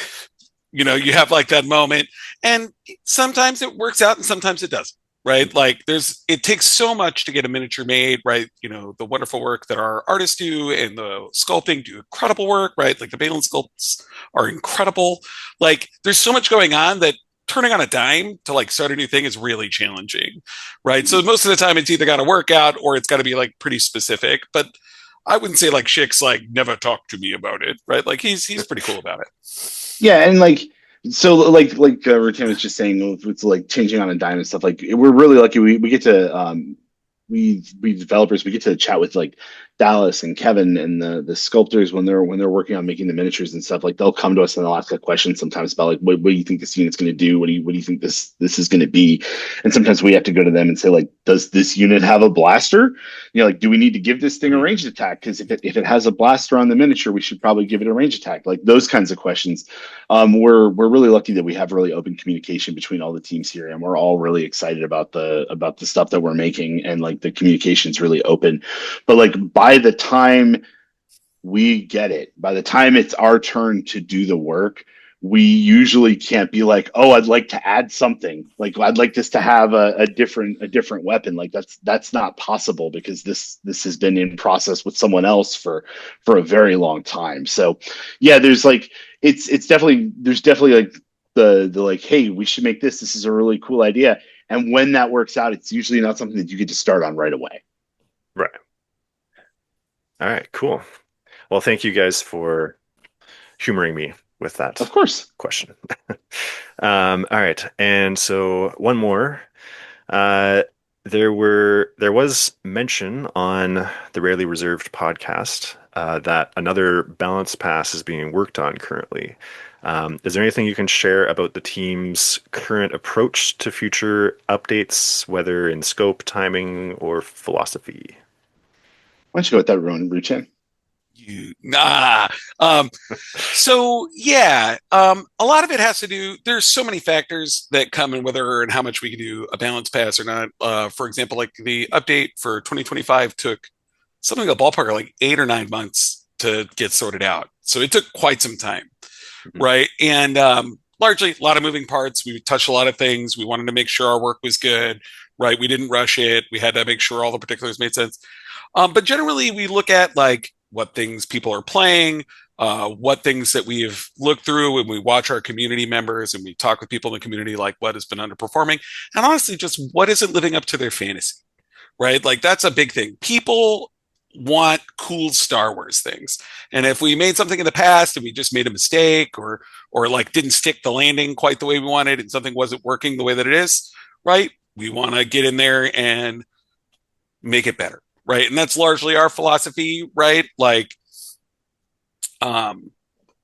you have like that moment, and sometimes it works out and sometimes it doesn't, right? Like it takes so much to get a miniature made, right? The wonderful work that our artists do and the sculpting do incredible work, right? Like the Balin sculpts are incredible. Like there's so much going on that turning on a dime to like start a new thing is really challenging, right? So most of the time it's either got to work out or it's got to be like pretty specific. But I wouldn't say like Schick's like never talk to me about it, right? Like he's pretty cool about it. Yeah, and like so, like Rutan was just saying, it's like changing on a dime and stuff. Like we're really lucky. We get to we developers, we get to chat with like Dallas and Kevin and the sculptors when they're working on making the miniatures and stuff. Like they'll come to us and they'll ask a question sometimes about like what do you think this unit's going to do? What do you think this is going to be? And sometimes we have to go to them and say like, does this unit have a blaster? Like, do we need to give this thing a Mm, ranged attack? Because if it has a blaster on the miniature, we should probably give it a range attack. Like those kinds of questions. We're really lucky that we have really open communication between all the teams here, and we're all really excited about the stuff that we're making, and like the communication's really open. But like by the time we get it, by the time it's our turn to do the work, we usually can't be like, oh, I'd like to add something. Like I'd like this to have a different weapon. Like that's not possible because this has been in process with someone else for a very long time. So yeah, there's like it's definitely there's definitely like the like, hey, we should make this. This is a really cool idea. And when that works out, it's usually not something that you get to start on right away. right. All right, cool. Well, thank you guys for humoring me with Of that course. question. All right, and so one more. Uh, there was mention on the Rarely Reserved podcast that another balance pass is being worked on currently. Is there anything you can share about the team's current approach to future updates, whether in scope, timing, or philosophy? Why don't you go with that, Ruchin? Nah. So yeah, a lot of it has to do. There's so many factors that come in whether and how much we can do a balance pass or not. For example, like the update for 2025 took something like a ballpark of like 8 or 9 months to get sorted out. So it took quite some time, Mhm. right? And largely a lot of moving parts. We touched a lot of things. We wanted to make sure our work was good, right? We didn't rush it. We had to make sure all the particulars made sense. But generally, we look at like what things people are playing, what things that we have looked through, and we watch our community members and we talk with people in the community, like what has been underperforming, and honestly, just what isn't living up to their fantasy, right? Like that's a big thing. People want cool Star Wars things, and if we made something in the past and we just made a mistake or like didn't stick the landing quite the way we wanted, and something wasn't working the way that it is, right? We want to get in there and make it better, right? And that's largely our philosophy, right? Like, um,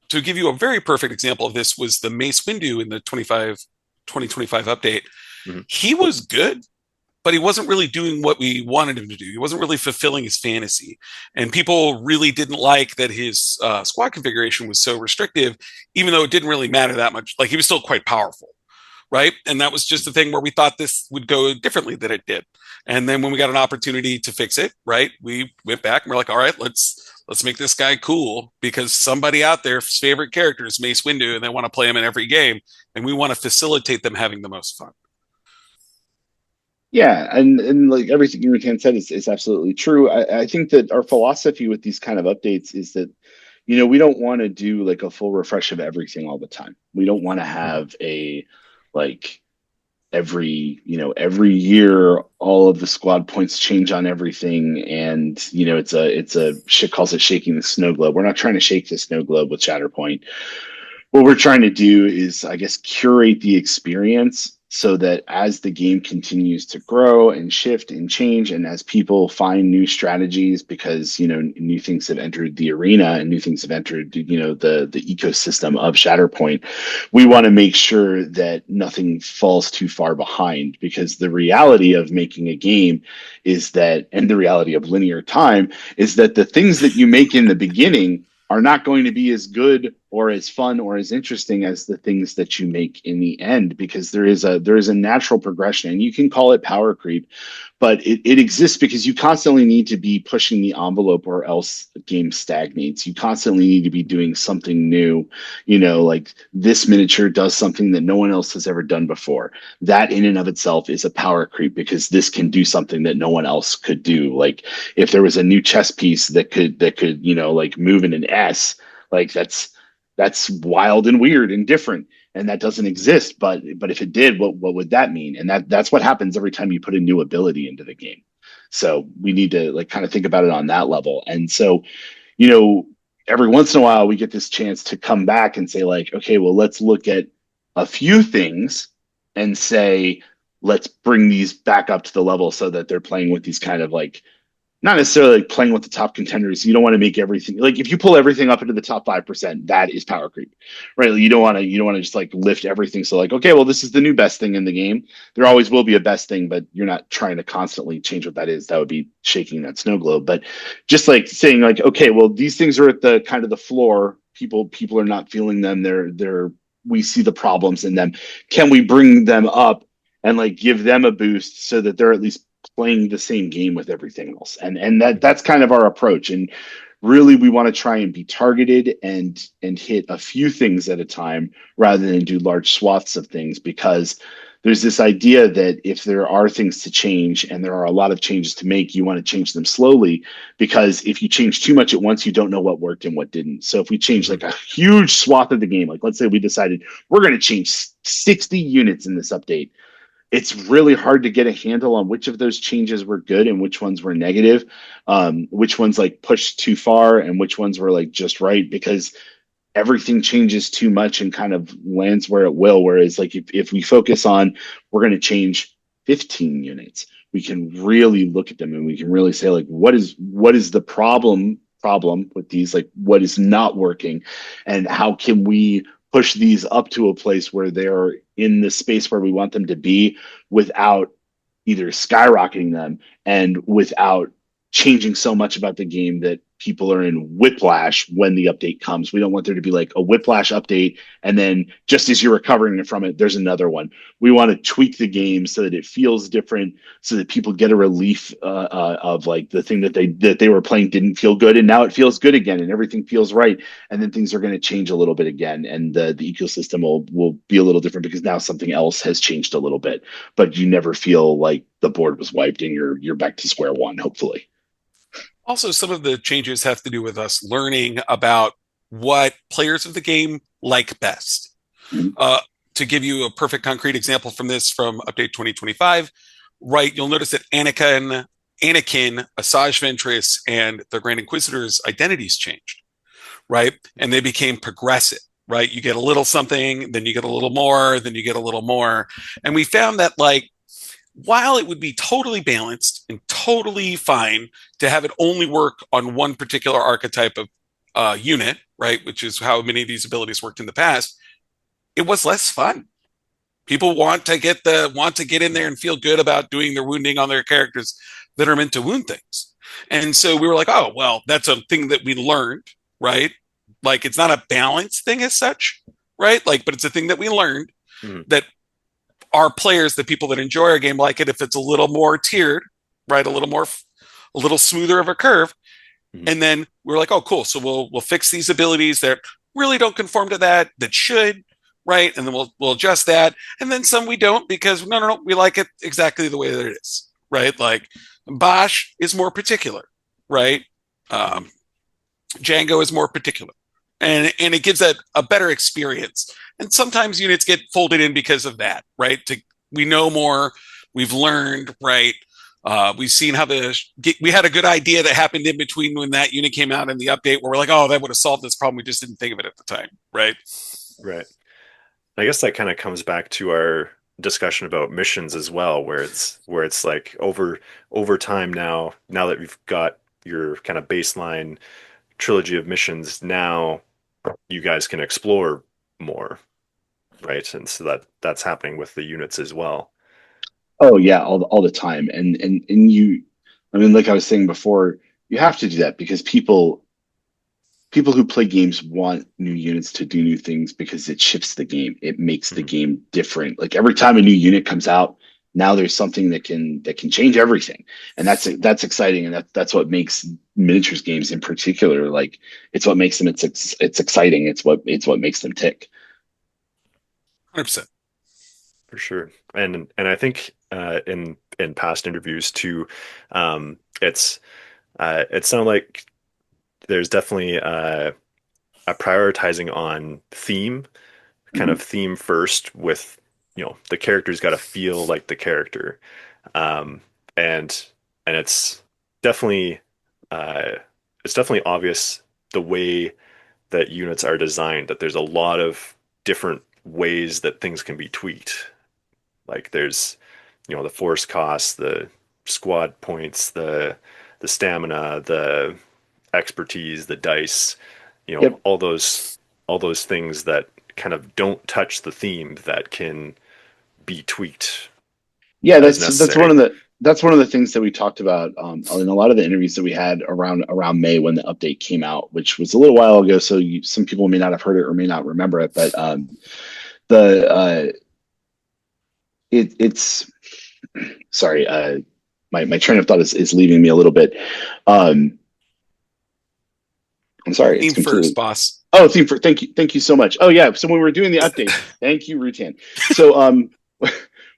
to give you a very perfect example of this was the Mace Windu in the 2025 update. Mhm. He was good, but he wasn't really doing what we wanted him to do. He wasn't really fulfilling his fantasy. And people really didn't like that his squad configuration was so restrictive, even though it didn't really matter that much. Like he was still quite powerful, right? And that was just the thing where we thought this would go differently than it did. And then when we got an opportunity to fix it, right, we went back and we're like, all right, let's make this guy cool because somebody out there's favorite character is Mace Windu and they want to play him in every game, and we want to facilitate them having the most fun. Yeah, and like everything Rutan said is absolutely true. I think that our philosophy with these kind of updates is that, we don't want to do like a full refresh of everything all the time. We don't want to Mhm. have a like every year all of the squad points change on everything, and it's a shit calls it shaking the snow globe. We're not trying to shake the snow globe with Shatterpoint. What we're trying to do is, I guess, curate the experience so that as the game continues to grow and shift and change, and as people find new strategies, because new things have entered the arena and new things have entered the ecosystem of Shatterpoint, we want to make sure that nothing falls too far behind. Because the reality of making a game is that, and the reality of linear time is that the things that you make in the beginning are not going to be as good or as fun or as interesting as the things that you make in the end, because there is a natural progression, and you can call it power creep, but it exists because you constantly need to be pushing the envelope or else the game stagnates. You constantly need to be doing something new. Like this miniature does something that no one else has ever done before. That in and of itself is a power creep, because this can do something that no one else could do. Like if there was a new chess piece that could like move in an S, like that's wild and weird and different, and that doesn't exist. But if it did, what would that mean? And that's what happens every time you put a new ability into the game. So we need to like kind of think about it on that level. And so, you know every once in a while we get this chance to come back and say, like, okay, well, let's look at a few things and say, let's bring these back up to the level so that they're playing with these kind of like, not necessarily like playing with the top contenders. You don't want to make everything like, if you pull everything up into the top 5%, that is power creep, right? You don't want to just like lift everything. So like, okay, well, this is the new best thing in the game. There always will be a best thing, but you're not trying to constantly change what that is. That would be shaking that snow globe. But just like saying like, okay, well, these things are at the kind of the floor. People are not feeling them. We see the problems in them. Can we bring them up and like give them a boost so that they're at least playing the same game with everything else? And that's kind of our approach. And really we want to try and be targeted and hit a few things at a time rather than do large swaths of things, because there's this idea that if there are things to change and there are a lot of changes to make, you want to change them slowly, because if you change too much at once, you don't know what worked and what didn't. So if we change Mhm. like a huge swath of the game, like let's say we decided we're going to change 60 units in this update, it's really hard to get a handle on which of those changes were good and which ones were negative, which ones like pushed too far and which ones were like just right, because everything changes too much and kind of lands where it will. Whereas like if we focus on, we're going to change 15 units, we can really look at them and we can really say like, what is the problem with these, like what is not working, and how can we push these up to a place where they're in the space where we want them to be, without either skyrocketing them and without changing so much about the game that people are in whiplash when the update comes. We don't want there to be like a whiplash update and then just as you're recovering from it, there's another one. We want to tweak the game so that it feels different, so that people get a relief of like the thing that they were playing didn't feel good, and now it feels good again, and everything feels right, and then things are going to change a little bit again, and the ecosystem will be a little different because now something else has changed a little bit, but you never feel like the board was wiped and you're back to square one, hopefully. Also, some of the changes have to do with us learning about what players of the game like best. Mhm. Uh, to give you a perfect concrete example from this, from update 2025, right, you'll notice that Anakin, Asajj Ventress, and the Grand Inquisitor's identities changed, right? And they became progressive, right? You get a little something, then you get a little more, then you get a little more. And we found that, like, while it would be totally balanced and totally fine to have it only work on one particular archetype of unit, right, which is how many of these abilities worked in the past, it was less fun. People want to get in there and feel good about doing their wounding on their characters that are meant to wound things. And so we were like, oh, well, that's a thing that we learned, right? Like it's not a balance thing as such, right? Like, but it's a thing that we learned Mhm. that our players, the people that enjoy our game, like it if it's a little more tiered, right? A little smoother of a curve. Mhm. And then we're like, oh, cool. So we'll fix these abilities that really don't conform to that should, right? And then we'll adjust that. And then some we don't because no, we like it exactly the way that it is, right? Like Bosch is more particular, right? Mhm. Um, Django is more particular. And it gives that a better experience. And sometimes units get folded in because of that, right? We know more, we've learned, right? We've seen how we had a good idea that happened in between when that unit came out and the update where we're like, oh, that would have solved this problem. We just didn't think of it at the time, right? Right. I guess that kind of comes back to our discussion about missions as well, where it's like over time now that we've got your kind of baseline trilogy of missions, now you guys can explore more, right? And so that's happening with the units as well. Oh yeah, all the time. And you, I mean, like I was saying before, you have to do that because people who play games want new units to do new things because it shifts the game. It makes the Mhm. game different. Like every time a new unit comes out, now there's something that can change everything, and that's exciting, and that's what makes miniatures games in particular like it's what makes them it's exciting. It's what makes them tick. 100%. For sure. And I think in past interviews too, it's it sounded like there's definitely a prioritizing on theme, kind of Mhm. theme first with, the character's got to feel like the character. Um, and and definitely uh, it's definitely obvious the way that units are designed, that there's a lot of different ways that things can be tweaked. Like there's, the force costs, the squad points, the stamina, the expertise, the dice, Yep. all those things that kind of don't touch the theme that can be tweaked Yeah, as that's one necessary. of the things that we talked about in a lot of the interviews that we had around May when the update came out, which was a little while ago. So some people may not have heard it or may not remember it, but the it's sorry, my train of thought is leaving me a little bit. Um, I'm sorry, it's Theme first, completely. boss. Oh, thank you so much. Oh yeah, so when we were doing the update, thank you, Rutan. So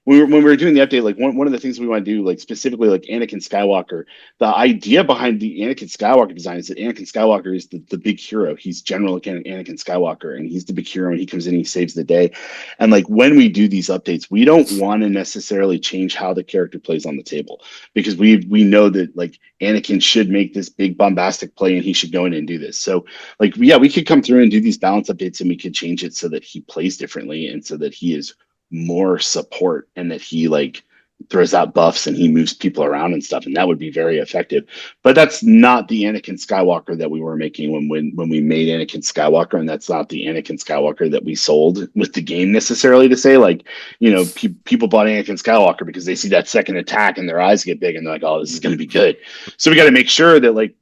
when we were doing the update, like one of the things we want to do, like specifically like Anakin Skywalker, the idea behind the Anakin Skywalker design is that Anakin Skywalker is the big hero. He's General Anakin Skywalker, and he's the big hero, and he comes in, and he saves the day. And like when we do these updates, we don't want to necessarily change how the character plays on the table because we know that like Anakin should make this big bombastic play, and he should go in and do this. So like yeah, we could come through and do these balance updates, and we could change it so that he plays differently and so that he is more support and that he like throws out buffs and he moves people around and stuff, and that would be very effective. But that's not the Anakin Skywalker that we were making when we made Anakin Skywalker, and that's not the Anakin Skywalker that we sold with the game necessarily. To say like, people bought Anakin Skywalker because they see that second attack and their eyes get big and they're like, oh, this is going to be good. So we got to make sure that like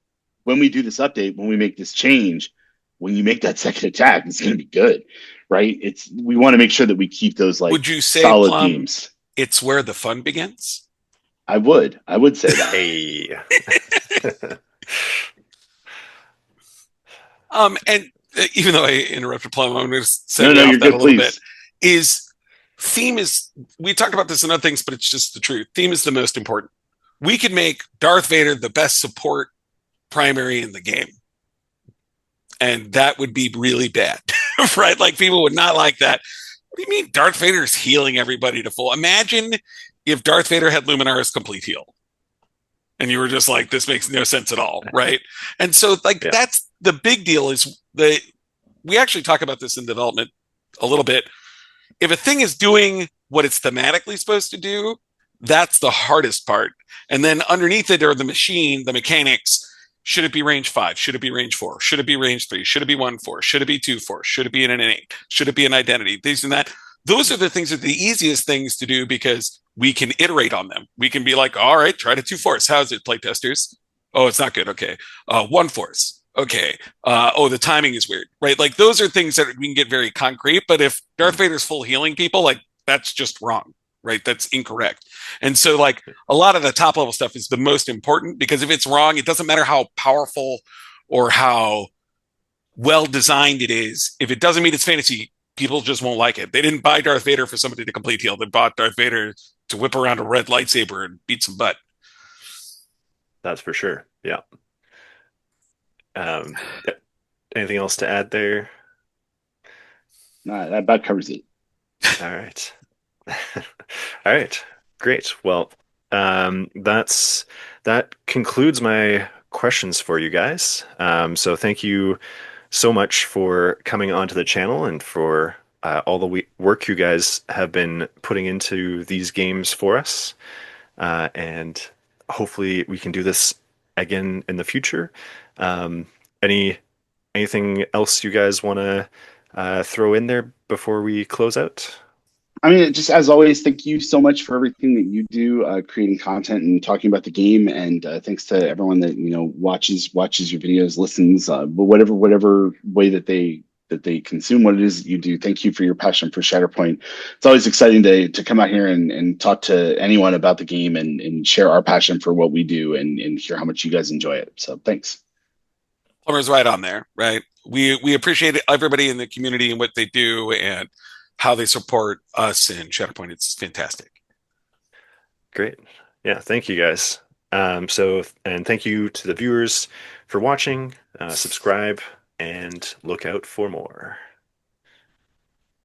when we do this update, when we make this change, when you make that second attack, it's going to be good, right? We want to make sure that we keep those like Would you say, solid Plum, themes. it's where the fun begins? I would say that. Hey. And even though I interrupted Plum, I'm going to No, segue no, off you're that a good. little bit. Please. Is theme is we talked about this in other things, but it's just the truth. Theme is the most important. We could make Darth Vader the best support primary in the game, and that would be really bad, right? Like people would not like that. What do you mean Darth Vader is healing everybody to full? Imagine if Darth Vader had Luminara's complete heal, and you were just like, this makes no sense at all, right? And so, like, Yeah. that's the big deal. Is we actually talk about this in development a little bit. If a thing is doing what it's thematically supposed to do, that's the hardest part. And then underneath it are the machine, the mechanics. Should it be range 5? Should it be range 4? Should it be range 3? Should it be 1-4? Should it be 2-4? Should it be an innate? Should it be an identity? These and that. Those are the things that are the easiest things to do because we can iterate on them. We can be like, all right, try to 2-4. How's it, playtesters? Oh, it's not good. Okay. 1-4. Okay. Oh, the timing is weird, right? Like those are things that we can get very concrete. But if Darth Mhm. Vader's full healing people, like that's just wrong. right? That's incorrect. And so like a lot of the top level stuff is the most important because if it's wrong, it doesn't matter how powerful or how well designed it is. If it doesn't meet its fantasy, people just won't like it. They didn't buy Darth Vader for somebody to complete heal. They bought Darth Vader to whip around a red lightsaber and beat some butt. That's for sure. Yeah. Yeah. Anything else to add there? That about covers it. All right. All right. Great. Well, that concludes my questions for you guys. So thank you so much for coming onto the channel and for all the work you guys have been putting into these games for us. And hopefully we can do this again in the future. Um, any anything else you guys want to throw in there before we close out? I mean, just as always, thank you so much for everything that you do, creating content and talking about the game. And thanks to everyone that watches your videos, listens, but whatever way that they consume what it is that you do. Thank you for your passion for Shatterpoint. It's always exciting to come out here and talk to anyone about the game and share our passion for what we do and hear how much you guys enjoy it. So thanks. Plummer's right on there, right? We appreciate everybody in the community and what they do and how they support us in Shatterpoint. It's fantastic. Great. Yeah, thank you guys. And thank you to the viewers for watching. Subscribe and look out for more.